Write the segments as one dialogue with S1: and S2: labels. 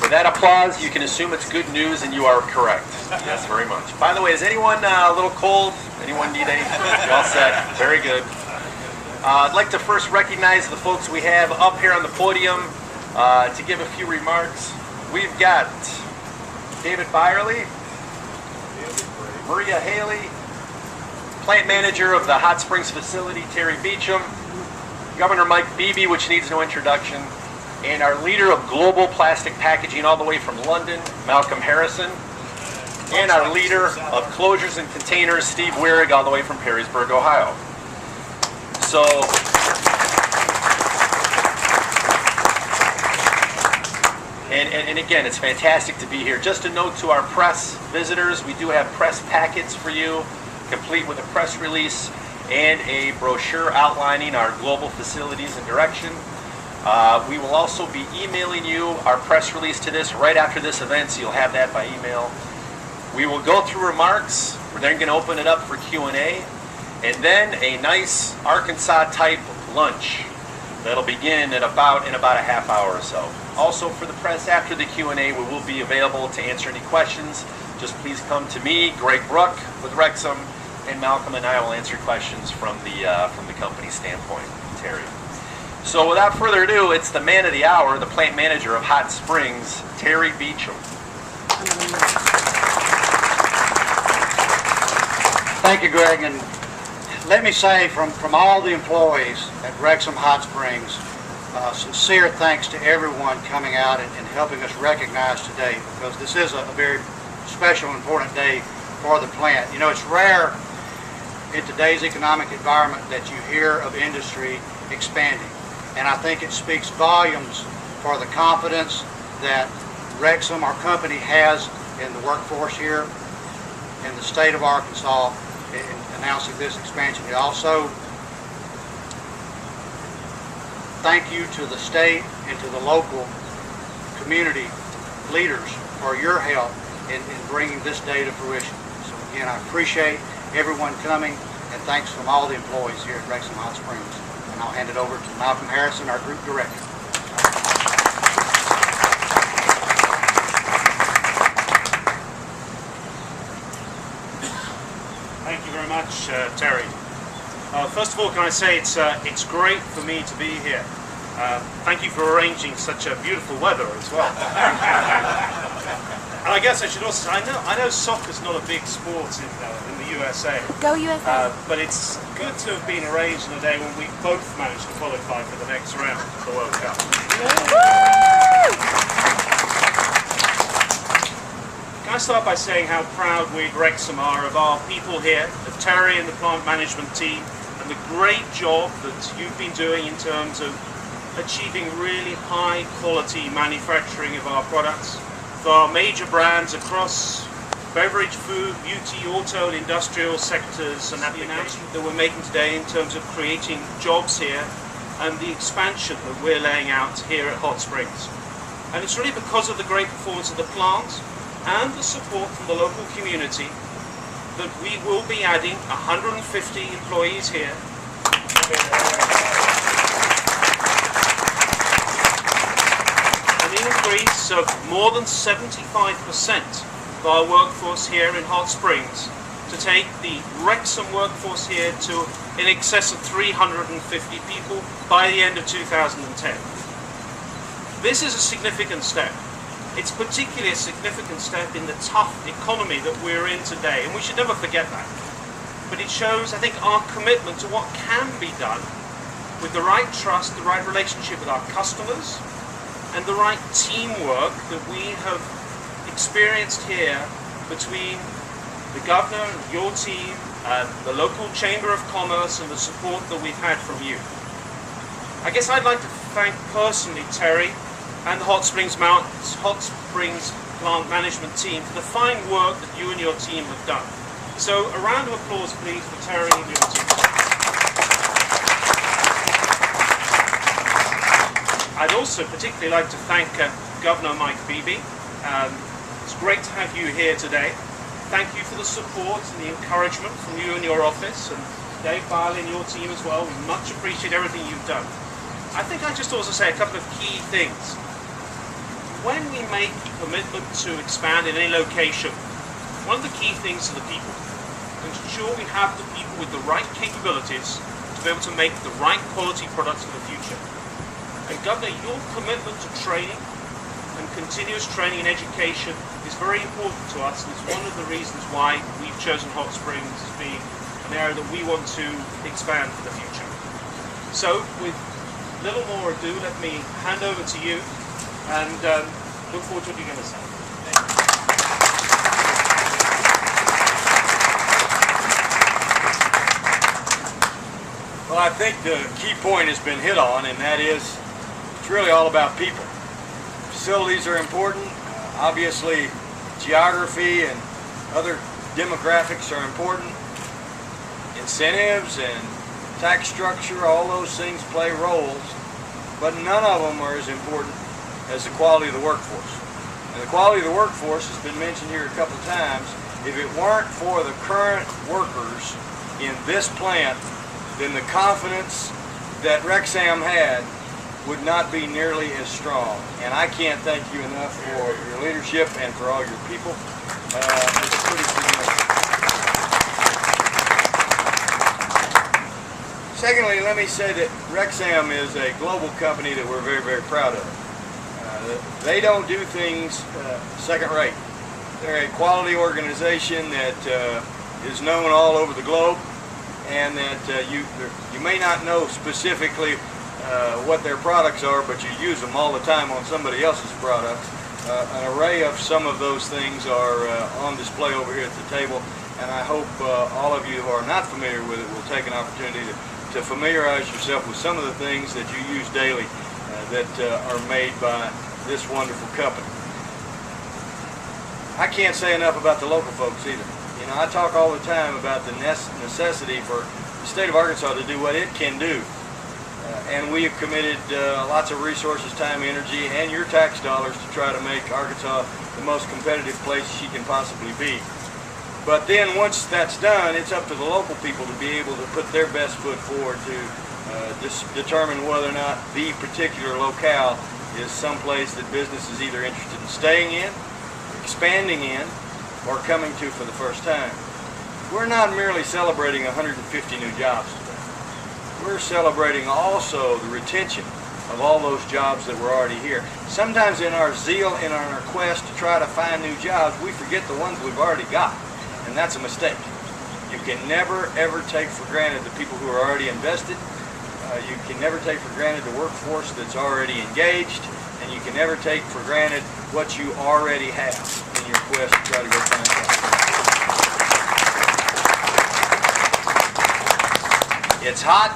S1: With that applause, you can assume it's good news, and you are correct. Yes, very much. By the way, is anyone a little cold? Anyone need any? You all set? Very good. I'd like to first recognize the folks we have up here on the podium to give a few remarks. We've got David Byerly, Maria Haley, plant manager of the Hot Springs facility, Terry Beecham, Governor Mike Beebe, which needs no introduction, and our leader of global plastic packaging all the way from London, Malcolm Harrison, and our leader of closures and containers, Steve Wierig, all the way from Perrysburg, Ohio. So, and again, it's fantastic to be here. Just a note to our press visitors, we do have press packets for you, complete with a press release and a brochure outlining our global facilities and direction. We will also be emailing you our press release to this right after this event, so you'll have that by email. We will go through remarks. We're then going to open it up for Q&A, and then a nice Arkansas-type lunch that'll begin in about a half hour or so. Also, for the press after the Q&A, we will be available to answer any questions. Just please come to me, Greg Brook with REXAM, and Malcolm and I will answer questions from the company standpoint, Terry. So without further ado, it's the man of the hour, the plant manager of Hot Springs, Terry Beecham.
S2: Thank you, Greg. And let me say from all the employees at REXAM Hot Springs, sincere thanks to everyone coming out and helping us recognize today, because this is a very special and important day for the plant. You know, it's rare in today's economic environment that you hear of industry expanding. And I think it speaks volumes for the confidence that REXAM, our company, has in the workforce here in the state of Arkansas in announcing this expansion. We also thank you to the state and to the local community leaders for your help in bringing this day to fruition. So again, I appreciate everyone coming, and thanks from all the employees here at REXAM Hot Springs. And I'll hand it over to Malcolm Harrison, our group director.
S3: Thank you very much, Terry. First of all, can I say it's great for me to be here. Thank you for arranging such a beautiful weather as well. And I guess I should also say, I know soccer's not a big sport in the USA.
S4: Go USA!
S3: But it's good to have been arranged on a day when we both managed to qualify for the next round of the World Cup. Can I start by saying how proud we at REXAM are of our people here, of Terry and the plant management team, and the great job that you've been doing in terms of achieving really high quality manufacturing of our products for our major brands across beverage, food, beauty, auto, and industrial sectors, and the announcement that we're making today in terms of creating jobs here and the expansion that we're laying out here at Hot Springs. And it's really because of the great performance of the plant and the support from the local community that we will be adding 150 employees here. An increase of more than 75% of our workforce here in Hot Springs to take the REXAM workforce here to in excess of 350 people by the end of 2010. This is a significant step. It's particularly a significant step in the tough economy that we're in today, and we should never forget that. But it shows, I think, our commitment to what can be done with the right trust, the right relationship with our customers, and the right teamwork that we have experienced here between the governor, your team, the local Chamber of Commerce, and the support that we've had from you. I guess I'd like to thank personally Terry and the Hot Springs plant management team for the fine work that you and your team have done. So a round of applause please for Terry and your team. I'd also particularly like to thank Governor Mike Beebe. It's great to have you here today. Thank you for the support and the encouragement from you and your office, and Dave Biley and your team as well. We much appreciate everything you've done. I think I just also say a couple of key things. When we make a commitment to expand in any location, one of the key things are the people. Ensure we have the people with the right capabilities to be able to make the right quality products for the future. And Governor, your commitment to training and continuous training and education is very important to us, and it's one of the reasons why we've chosen Hot Springs as being an area that we want to expand for the future. So, with little more ado, let me hand over to you and look forward to what you're going to say.
S4: Well, I think the key point has been hit on, and that is it's really all about people. Facilities are important. Obviously, geography and other demographics are important. Incentives and tax structure, all those things play roles, but none of them are as important as the quality of the workforce. And the quality of the workforce has been mentioned here a couple of times. If it weren't for the current workers in this plant, then the confidence that REXAM had would not be nearly as strong. And I can't thank you enough for your leadership and for all your people. It's pretty significant. Secondly, let me say that REXAM is a global company that we're very, very proud of. They don't do things second rate. They're a quality organization that is known all over the globe, and that you may not know specifically what their products are, but you use them all the time on somebody else's products. An array of some of those things are on display over here at the table, and I hope all of you who are not familiar with it will take an opportunity to familiarize yourself with some of the things that you use daily that are made by this wonderful company. I can't say enough about the local folks either. You know, I talk all the time about the necessity for the state of Arkansas to do what it can do. And we have committed lots of resources, time, energy, and your tax dollars to try to make Arkansas the most competitive place she can possibly be. But then once that's done, it's up to the local people to be able to put their best foot forward to determine whether or not the particular locale is someplace that business is either interested in staying in, expanding in, or coming to for the first time. We're not merely celebrating 150 new jobs today. We're celebrating also the retention of all those jobs that were already here. Sometimes in our zeal, in our quest to try to find new jobs, we forget the ones we've already got. And that's a mistake. You can never, ever take for granted the people who are already invested. You can never take for granted the workforce that's already engaged. And you can never take for granted what you already have in your quest to try to go find jobs. It's hot.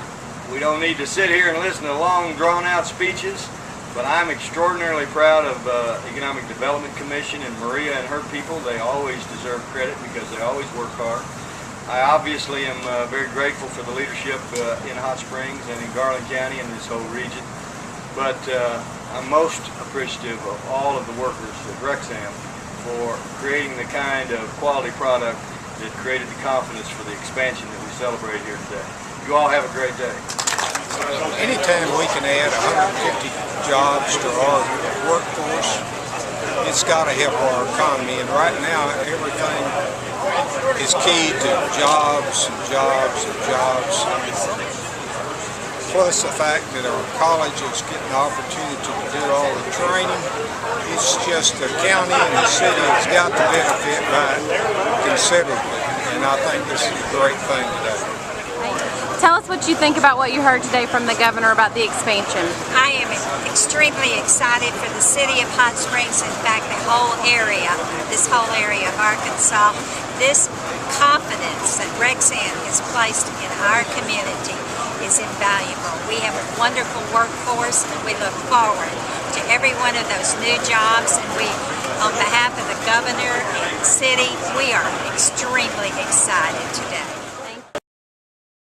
S4: We don't need to sit here and listen to long, drawn-out speeches. But I'm extraordinarily proud of Economic Development Commission and Maria and her people. They always deserve credit because they always work hard. I obviously am very grateful for the leadership in Hot Springs and in Garland County and this whole region. But I'm most appreciative of all of the workers at REXAM for creating the kind of quality product that created the confidence for the expansion that we celebrate here today. You all have a great day.
S5: Anytime we can add 150 jobs to our workforce, it's got to help our economy. And right now, everything is key to jobs and jobs and jobs. Plus the fact that our college is getting the opportunity to do all the training. It's just the county and the city has got to benefit by it considerably. And I think this is a great thing today.
S6: Tell us what you think about what you heard today from the governor about the expansion.
S7: I am extremely excited for the city of Hot Springs, in fact the whole area, this whole area of Arkansas. This confidence that REXAM has placed in our community is invaluable. We have a wonderful workforce and we look forward to every one of those new jobs, and we, on behalf of the governor and the city, we are extremely excited today.